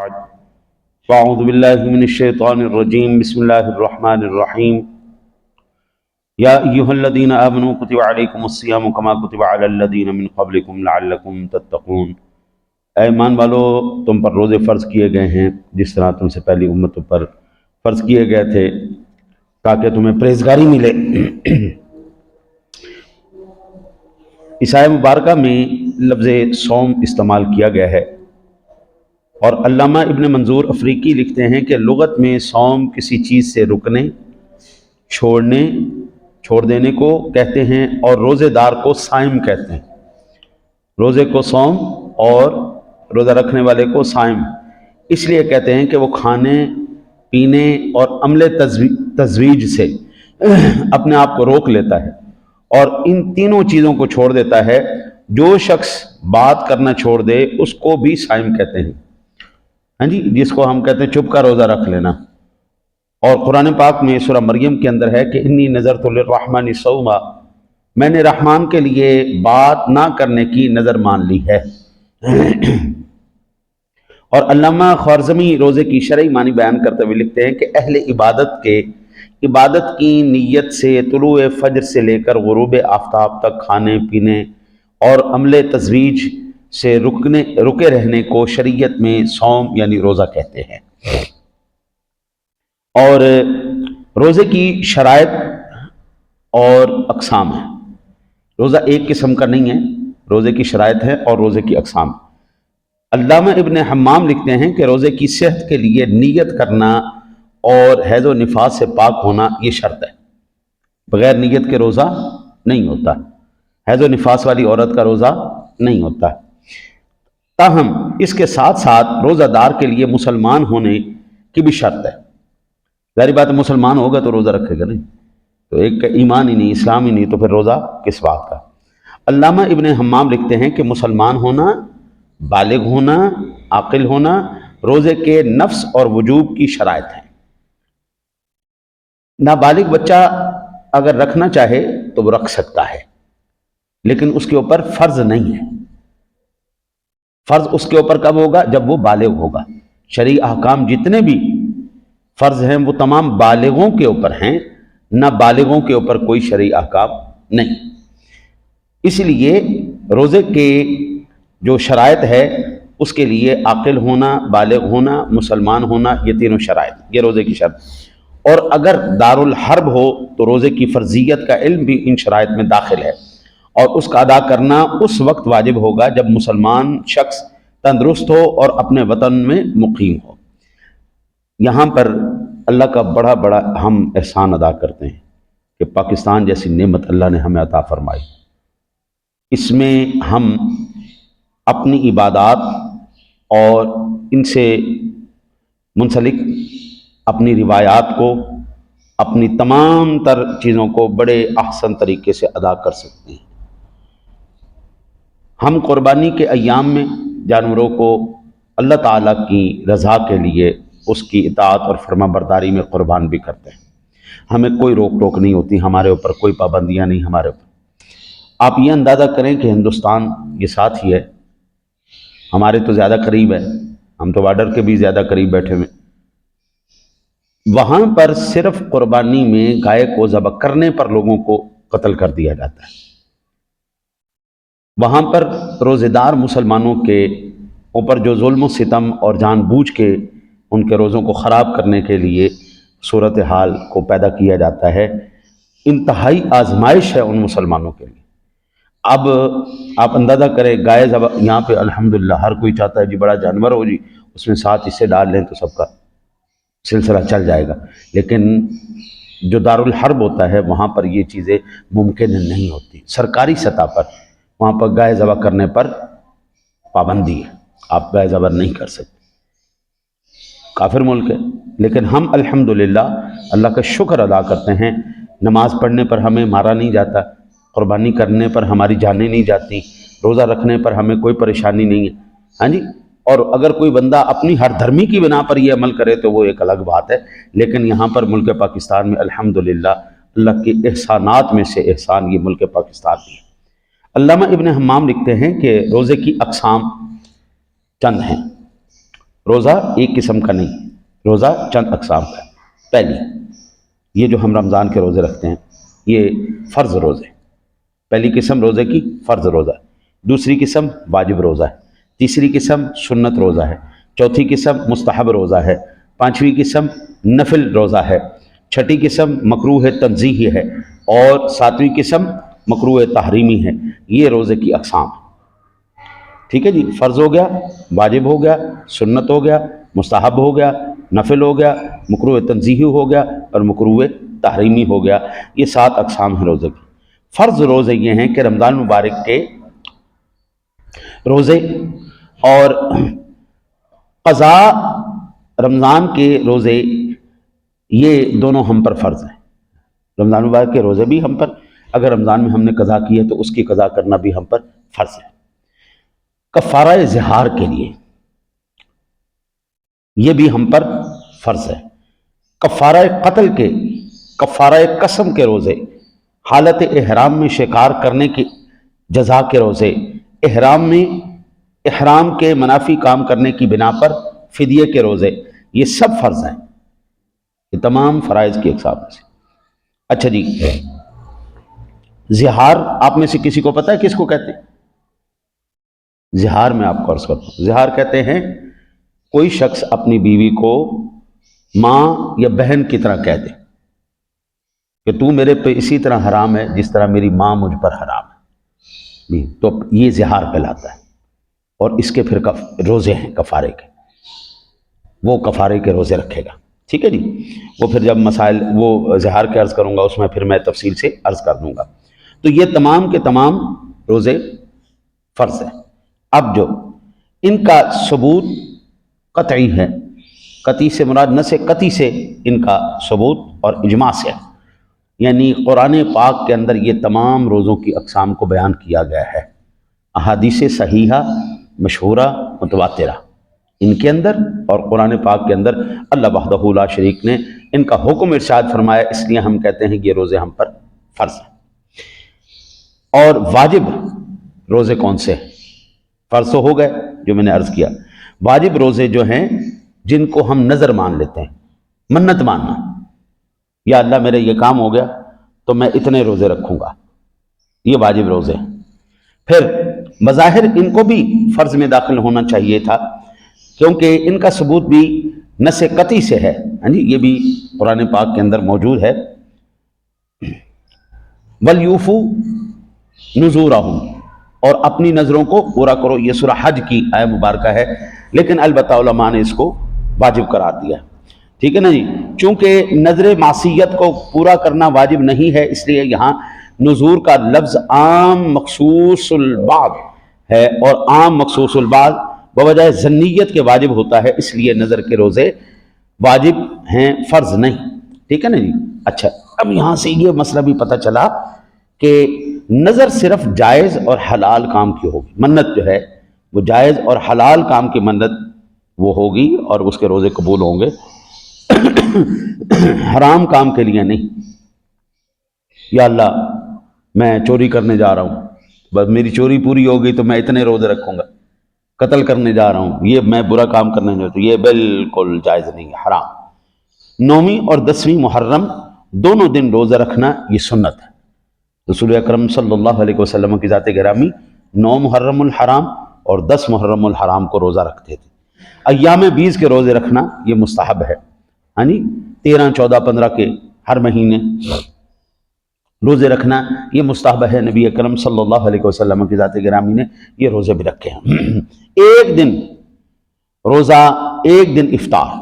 بعد فاعوذ باللہ من الشیطان الرجیم بسم اللہ الرحمن الرحیم یا ایہا الذین آمنوا کتب علیکم الصیام کما کتب علی الذین من قبلکم لعلکم تتقون۔ اے ایمان والو، تم پر روزے فرض کیے گئے ہیں جس طرح تم سے پہلی امتوں پر فرض کیے گئے تھے تاکہ تمہیں پرہیزگاری ملے۔ اس آیہ مبارکہ میں لفظ صوم استعمال کیا گیا ہے، اور علامہ ابن منظور افریقی لکھتے ہیں کہ لغت میں صوم کسی چیز سے رکنے، چھوڑ دینے کو کہتے ہیں، اور روزے دار کو صائم کہتے ہیں۔ روزے کو صوم اور روزہ رکھنے والے کو صائم اس لیے کہتے ہیں کہ وہ کھانے پینے اور عمل تزویج سے اپنے آپ کو روک لیتا ہے اور ان تینوں چیزوں کو چھوڑ دیتا ہے۔ جو شخص بات کرنا چھوڑ دے اس کو بھی صائم کہتے ہیں، ہاں جی، جس کو ہم کہتے ہیں چپ کا روزہ رکھ لینا۔ اور قرآن پاک میں سورہ مریم کے اندر ہے کہ انی نذرت للرحمن صوما، میں نے رحمان کے لیے بات نہ کرنے کی نظر مان لی ہے۔ اور علامہ خوارزمی روزے کی شرعی معنی بیان کرتے ہوئے لکھتے ہیں کہ اہل عبادت کی نیت سے طلوع فجر سے لے کر غروب آفتاب تک کھانے پینے اور عمل تزویج سے رکے رہنے کو شریعت میں صوم یعنی روزہ کہتے ہیں۔ اور روزے کی شرائط اور اقسام ہیں۔ روزہ ایک قسم کا نہیں ہے، روزے کی شرائط ہے اور روزے کی اقسام۔ علامہ ابن حمام لکھتے ہیں کہ روزے کی صحت کے لیے نیت کرنا اور حیض و نفاس سے پاک ہونا یہ شرط ہے، بغیر نیت کے روزہ نہیں ہوتا۔ حیض و نفاس والی عورت کا روزہ نہیں ہوتا۔ تاہم اس کے ساتھ ساتھ روزہ دار کے لیے مسلمان ہونے کی بھی شرط ہے۔ ظاہر بات ہے، مسلمان ہوگا تو روزہ رکھے گا نہیں، تو ایک ایمان ہی نہیں، اسلام ہی نہیں، تو پھر روزہ کس بات کا۔ علامہ ابن حمام لکھتے ہیں کہ مسلمان ہونا، بالغ ہونا، عاقل ہونا روزے کے نفس اور وجوب کی شرائط ہیں۔ نابالغ بچہ اگر رکھنا چاہے تو وہ رکھ سکتا ہے، لیکن اس کے اوپر فرض نہیں ہے۔ فرض اس کے اوپر کب ہوگا؟ جب وہ بالغ ہوگا۔ شرعی احکام جتنے بھی فرض ہیں وہ تمام بالغوں کے اوپر ہیں، نابالغوں کے اوپر کوئی شرعی احکام نہیں۔ اس لیے روزے کے جو شرائط ہے اس کے لیے عاقل ہونا، بالغ ہونا، مسلمان ہونا، یہ تینوں شرائط، یہ روزے کی شرط۔ اور اگر دارالحرب ہو تو روزے کی فرضیت کا علم بھی ان شرائط میں داخل ہے، اور اس کا ادا کرنا اس وقت واجب ہوگا جب مسلمان شخص تندرست ہو اور اپنے وطن میں مقیم ہو۔ یہاں پر اللہ کا بڑا ہم احسان ادا کرتے ہیں کہ پاکستان جیسی نعمت اللہ نے ہمیں عطا فرمائی۔ اس میں ہم اپنی عبادات اور ان سے منسلک اپنی روایات کو، اپنی تمام تر چیزوں کو بڑے احسن طریقے سے ادا کر سکتے ہیں۔ ہم قربانی کے ایام میں جانوروں کو اللہ تعالیٰ کی رضا کے لیے اس کی اطاعت اور فرما برداری میں قربان بھی کرتے ہیں۔ ہمیں کوئی روک ٹوک نہیں ہوتی، ہمارے اوپر کوئی پابندیاں نہیں ہمارے اوپر۔ آپ یہ اندازہ کریں کہ ہندوستان یہ ساتھ ہی ہے، ہمارے تو زیادہ قریب ہے، ہم تو بارڈر کے بھی زیادہ قریب بیٹھے ہوئے۔ وہاں پر صرف قربانی میں گائے کو ذبح کرنے پر لوگوں کو قتل کر دیا جاتا ہے۔ وہاں پر روزے دار مسلمانوں کے اوپر جو ظلم و ستم اور جان بوجھ کے ان کے روزوں کو خراب کرنے کے لیے صورتحال کو پیدا کیا جاتا ہے، انتہائی آزمائش ہے ان مسلمانوں کے لیے۔ اب آپ اندازہ کریں، گائے ذبح یہاں پہ الحمدللہ ہر کوئی چاہتا ہے جی بڑا جانور ہو جی، اس میں ساتھ اسے ڈال لیں تو سب کا سلسلہ چل جائے گا، لیکن جو دارالحرب ہوتا ہے وہاں پر یہ چیزیں ممکن نہیں ہوتی۔ سرکاری سطح پر وہاں پر گائے ذبح کرنے پر پابندی ہے، آپ گائے ذبح نہیں کر سکتے، کافر ملک ہے۔ لیکن ہم الحمدللہ اللہ کا شکر ادا کرتے ہیں، نماز پڑھنے پر ہمیں مارا نہیں جاتا، قربانی کرنے پر ہماری جانیں نہیں جاتی، روزہ رکھنے پر ہمیں کوئی پریشانی نہیں ہے، ہاں جی۔ اور اگر کوئی بندہ اپنی ہر دھرمی کی بنا پر یہ عمل کرے تو وہ ایک الگ بات ہے، لیکن یہاں پر ملک پاکستان میں الحمدللہ اللہ کے احسانات میں سے احسان یہ ملک پاکستان بھی ہے۔ علامہ ابن حمام لکھتے ہیں کہ روزے کی اقسام چند ہیں۔ روزہ ایک قسم کا نہیں، روزہ چند اقسام کا ہے۔ پہلی، یہ جو ہم رمضان کے روزے رکھتے ہیں یہ فرض روزے، پہلی قسم روزے کی فرض روزہ ہے، دوسری قسم واجب روزہ ہے، تیسری قسم سنت روزہ ہے، چوتھی قسم مستحب روزہ ہے، پانچویں قسم نفل روزہ ہے، چھٹی قسم مکروہ تنزیہی ہے، اور ساتویں قسم مکروہ تحریمی ہے۔ یہ روزے کی اقسام ہیں۔ ٹھیک ہے جی، فرض ہو گیا، واجب ہو گیا، سنت ہو گیا، مستحب ہو گیا، نفل ہو گیا، مکروہ تنزیہی ہو گیا، اور مکروہ تحریمی ہو گیا۔ یہ 7 اقسام ہیں روزے کی۔ فرض روزے یہ ہیں کہ رمضان مبارک کے روزے اور قضا رمضان کے روزے، یہ دونوں ہم پر فرض ہیں۔ رمضان مبارک کے روزے بھی ہم پر، اگر رمضان میں ہم نے قضا کی ہے تو اس کی قضا کرنا بھی ہم پر فرض ہے۔ کفارہ زہار کے لیے یہ بھی ہم پر فرض ہے۔ کفارہ قتل کے، کفارہ قسم کے روزے، حالت احرام میں شکار کرنے کی جزا کے روزے، احرام کے منافی کام کرنے کی بنا پر فدیے کے روزے، یہ سب فرض ہیں۔ یہ تمام فرائض کی اقسام میں سے۔ اچھا جی، زہار آپ میں سے کسی کو پتہ ہے کس کو کہتے ہیں؟ زہار میں آپ کو عرض کرتا ہوں، زہار کہتے ہیں کوئی شخص اپنی بیوی کو ماں یا بہن کی طرح کہہ دے کہ تو میرے پہ اسی طرح حرام ہے جس طرح میری ماں مجھ پر حرام ہے، تو یہ زہار کہلاتا ہے۔ اور اس کے پھر روزے ہیں کفارے کے، وہ کفارے کے روزے رکھے گا۔ ٹھیک ہے جی، وہ پھر جب مسائل وہ زہار کے عرض کروں گا اس میں پھر میں تفصیل سے عرض کر دوں گا۔ تو یہ تمام کے تمام روزے فرض ہیں۔ اب جو ان کا ثبوت قطعی ہے، قطعی سے مراد نص قطعی سے ان کا ثبوت اور اجماع سے ہے، یعنی قرآن پاک کے اندر یہ تمام روزوں کی اقسام کو بیان کیا گیا ہے، احادیث صحیحہ مشہورہ متواترہ ان کے اندر، اور قرآن پاک کے اندر اللہ وحدہ لا شریک نے ان کا حکم ارشاد فرمایا، اس لیے ہم کہتے ہیں کہ یہ روزے ہم پر فرض ہیں۔ اور واجب روزے کون سے ہیں؟ فرض ہو گئے جو میں نے عرض کیا، واجب روزے جو ہیں جن کو ہم نظر مان لیتے ہیں، منت ماننا، یا اللہ میرے یہ کام ہو گیا تو میں اتنے روزے رکھوں گا، یہ واجب روزے ہیں۔ پھر بظاہر ان کو بھی فرض میں داخل ہونا چاہیے تھا، کیونکہ ان کا ثبوت بھی نص قطعی سے ہے، ہاں جی، یہ بھی قرآن پاک کے اندر موجود ہے۔ وَلْيُوفُوا نُذُورَهُمْ، اور اپنی نظروں کو پورا کرو، یہ سورہ حج کی آیہ مبارکہ ہے، لیکن البتہ علماء نے اس کو واجب قرار دیا ہے۔ ٹھیک ہے نا جی، چونکہ نظر معصیت کو پورا کرنا واجب نہیں ہے، اس لیے یہاں نذور کا لفظ عام مخصوص البعض ہے، اور عام مخصوص البعض بوجہ ظنیت کے واجب ہوتا ہے، اس لیے نظر کے روزے واجب ہیں، فرض نہیں۔ ٹھیک ہے نا جی۔ اچھا، اب یہاں سے یہ مسئلہ بھی پتہ چلا کہ نظر صرف جائز اور حلال کام کی ہوگی، منت جو ہے وہ جائز اور حلال کام کی منت وہ ہوگی اور اس کے روزے قبول ہوں گے، حرام کام کے لیے نہیں۔ یا اللہ میں چوری کرنے جا رہا ہوں، بس میری چوری پوری ہو گئی تو میں اتنے روزے رکھوں گا، قتل کرنے جا رہا ہوں، یہ میں برا کام کرنے جا رہا ہوں، یہ بالکل جائز نہیں ہے، حرام۔ 9ویں اور 10ویں محرم دونوں دن روزہ رکھنا یہ سنت ہے۔ رسول اکرم صلی اللہ علیہ وسلم کی ذات گرامی 9 محرم الحرام اور 10 محرم الحرام کو روزہ رکھتے تھے۔ ایام بیس کے روزے رکھنا یہ مستحب ہے، ہاں جی، 13، 14، 15 کے ہر مہینے روزے رکھنا یہ مستحب ہے۔ نبی اکرم صلی اللہ علیہ وسلم کی ذات گرامی نے یہ روزے بھی رکھے ہیں۔ ایک دن روزہ، ایک دن افطار،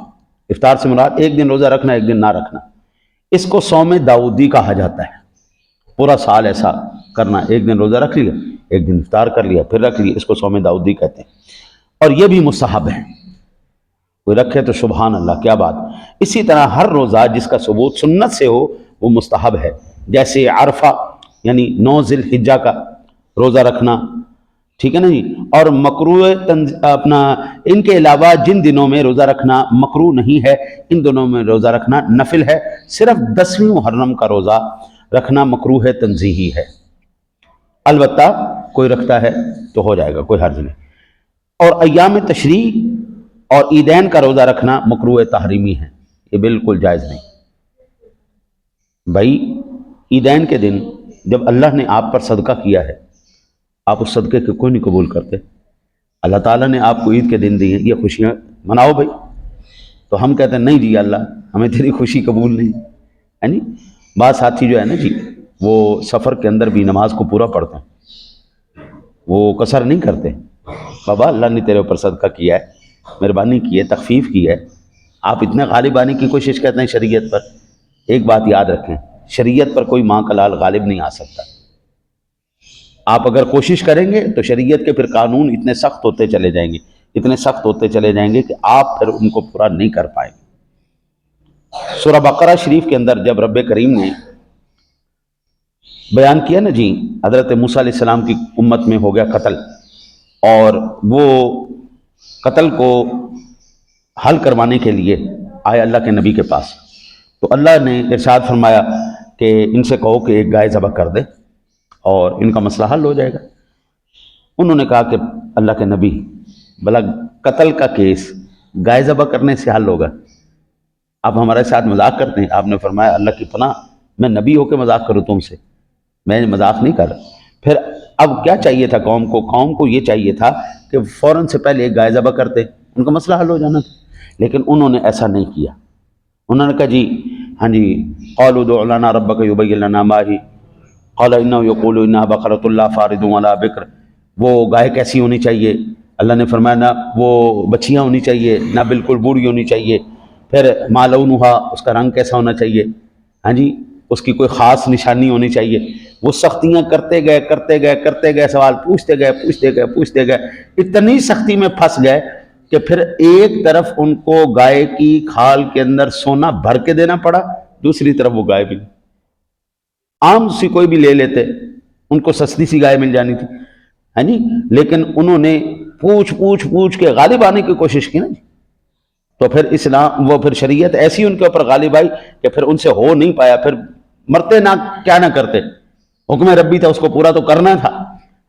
افطار سے مراد ایک دن روزہ رکھنا، ایک دن نہ رکھنا، اس کو صوم داؤدی کہا جاتا ہے۔ پورا سال ایسا کرنا، ایک دن روزہ رکھ لیا، ایک دن افطار کر لیا، پھر رکھ لیا، اس کو صوم داؤدی کہتے ہیں، اور یہ بھی مستحب ہے، کوئی رکھے تو سبحان اللہ، کیا بات۔ اسی طرح ہر روزہ جس کا ثبوت سنت سے ہو وہ مستحب ہے، جیسے عرفہ یعنی 9 ذی الحجہ کا روزہ رکھنا، ٹھیک ہے نا جی، اور مکروہ ان کے علاوہ جن دنوں میں روزہ رکھنا مکروہ نہیں ہے، ان دنوں میں روزہ رکھنا نفل ہے۔ صرف 10ویں محرم کا روزہ رکھنا مکروہ تنزیہی ہے، البتہ کوئی رکھتا ہے تو ہو جائے گا، کوئی حرج نہیں۔ اور ایام تشریق اور عیدین کا روزہ رکھنا مکروہ تحریمی ہے، یہ بالکل جائز نہیں۔ بھائی عیدین کے دن جب اللہ نے آپ پر صدقہ کیا ہے، آپ اس صدقے کو کوئی نہیں قبول کرتے؟ اللہ تعالیٰ نے آپ کو عید کے دن دی ہیں، یہ خوشیاں مناؤ بھائی، تو ہم کہتے ہیں نہیں جی اللہ ہمیں تیری خوشی قبول نہیں ہے نہیں۔ بعض ساتھی جو ہے نا جی، وہ سفر کے اندر بھی نماز کو پورا پڑھتے ہیں، وہ قصر نہیں کرتے۔ بابا اللہ نے تیرے اوپر صدقہ کیا ہے، مہربانی کی ہے، تخفیف کی ہے، آپ اتنے غالب آنے کی کوشش کرتے ہیں شریعت پر۔ ایک بات یاد رکھیں، شریعت پر کوئی ماں کا لال غالب نہیں آ سکتا۔ آپ اگر کوشش کریں گے تو شریعت کے پھر قانون اتنے سخت ہوتے چلے جائیں گے، اتنے سخت ہوتے چلے جائیں گے کہ آپ پھر ان کو پورا نہیں کر پائیں گے۔ سورہ بقرہ شریف کے اندر جب رب کریم نے بیان کیا نا جی، حضرت موسیٰ علیہ السلام کی امت میں ہو گیا قتل، اور وہ قتل کو حل کروانے کے لیے آئے اللہ کے نبی کے پاس، تو اللہ نے ارشاد فرمایا کہ ان سے کہو کہ ایک گائے ذبح کر دے اور ان کا مسئلہ حل ہو جائے گا۔ انہوں نے کہا کہ اللہ کے نبی بھلا قتل کا کیس گائے ذبح کرنے سے حل ہوگا؟ آپ ہمارے ساتھ مذاق کرتے ہیں۔ آپ نے فرمایا اللہ کی پناہ، میں نبی ہو کے مذاق کروں تم سے؟ میں مذاق نہیں کر رہا۔ پھر اب کیا چاہیے تھا قوم کو یہ چاہیے تھا کہ فوراً سے پہلے ایک گائے ذبح کرتے، ان کا مسئلہ حل ہو جانا تھا، لیکن انہوں نے ایسا نہیں کیا۔ انہوں نے کہا جی ہاں جی، قالوا ادع لنا ربک یبین لنا ما ہی قال انہ یقول انہا بقرۃ لا فارض ولا بکر۔ وہ گائے کیسی ہونی چاہیے؟ اللہ نے فرمایا نہ وہ بچیاں ہونی چاہیے، نہ بالکل بوڑھی ہونی چاہیے۔ پھر ما لونہا، اس کا رنگ کیسا ہونا چاہیے؟ ہاں جی، اس کی کوئی خاص نشانی ہونی چاہیے۔ وہ سختیاں کرتے گئے، سوال پوچھتے گئے، اتنی سختی میں پھنس گئے کہ پھر ایک طرف ان کو گائے کی کھال کے اندر سونا بھر کے دینا پڑا، دوسری طرف وہ گائے بھی عام سی کوئی بھی لے لیتے، ان کو سستی سی گائے مل جانی تھی، ہے جی، لیکن انہوں نے پوچھ کے غالب آنے کی کوشش کی نا جی، تو پھر اسلام وہ پھر شریعت ایسی ان کے اوپر غالب آئی کہ پھر ان سے ہو نہیں پایا، پھر مرتے نہ کیا نہ کرتے، حکم ربی تھا اس کو پورا تو کرنا تھا۔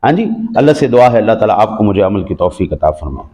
ہاں جی، اللہ سے دعا ہے اللہ تعالیٰ آپ کو مجھے عمل کی توفیق عطا فرمائے۔